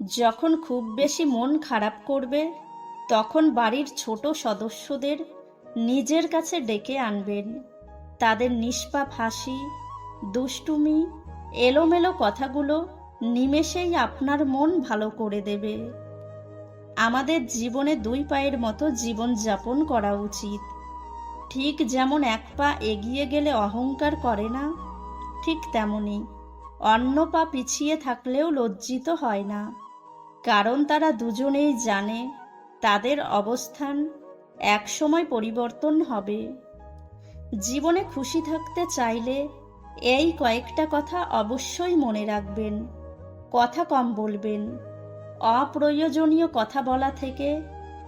যখন খুব বেশি মন খারাপ করবে, তখন বাড়ির ছোট সদস্যদের নিজের কাছে ডেকে আনবেন। তাদের নিষ্পাপ হাসি, দুষ্টুমি, এলোমেলো কথাগুলো নিমেষেই আপনার মন ভালো করে দেবে। আমাদের জীবনে দুই পায়ের মতো জীবন যাপন করা উচিত। ঠিক যেমন এক পা এগিয়ে গেলে অহংকার করে না, ঠিক তেমনি অন্য পা পিছিয়ে থাকলেও লজ্জিত হয় না, কারণ তারা দুজনেই জানে তাদের অবস্থান একসময় পরিবর্তন হবে। জীবনে খুশি থাকতে চাইলে এই কয়েকটা কথা অবশ্যই মনে রাখবেন। কথা কম বলবেন, অপ্রয়োজনীয় কথা বলা থেকে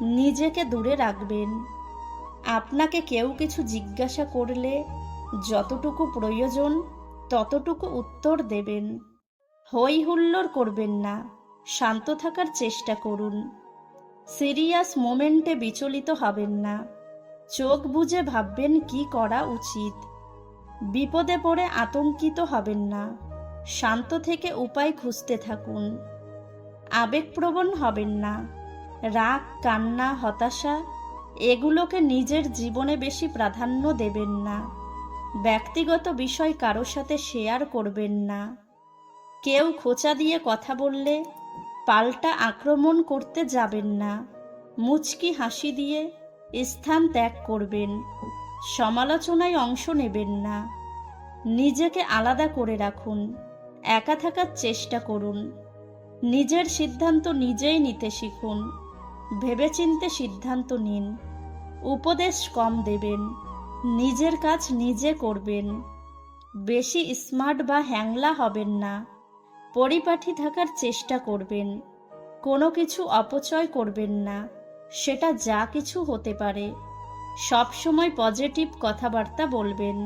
নিজেকে দূরে রাখবেন। আপনাকে কেউ কিছু জিজ্ঞাসা করলে যতটুকু প্রয়োজন ততটুকু উত্তর দেবেন। হই হুল্লোড় করবেন না, শান্ত থাকার চেষ্টা করুন। সিরিয়াস মোমেন্টে বিচলিত হবেন না, চোখ বুজে ভাববেন কি করা উচিত। বিপদে পড়ে আতঙ্কিত হবেন না, শান্ত থেকে উপায় খুঁজতে থাকুন। আবেগপ্রবণ হবেন না, রাগ, কান্না, হতাশা এগুলোকে নিজের জীবনে বেশি প্রাধান্য দেবেন না। ব্যক্তিগত বিষয় কারো সাথে শেয়ার করবেন না। কেউ খোঁচা দিয়ে কথা বললে পাল্টা আক্রমণ করতে যাবেন না। মুচকি হাসি দিয়ে স্থান ত্যাগ করবেন। সমালোচনায় অংশ নেবেন না। নিজেকে আলাদা করে রাখুন, একা থাকার চেষ্টা করুন। নিজের সিদ্ধান্ত নিজেই নিতে শিখুন। ভেবেচিন্তে সিদ্ধান্ত নিন। উপদেশ কম দেবেন, নিজের কাজ নিজে করবেন। বেশি স্মার্ট বা হ্যাংলা হবেন না, পরিপাটি থাকার চেষ্টা করবেন। কোনো কিছু অপচয় করবেন না, সেটা যা কিছু হতে পারে। সব সময় পজিটিভ কথাবার্তা বলবেন।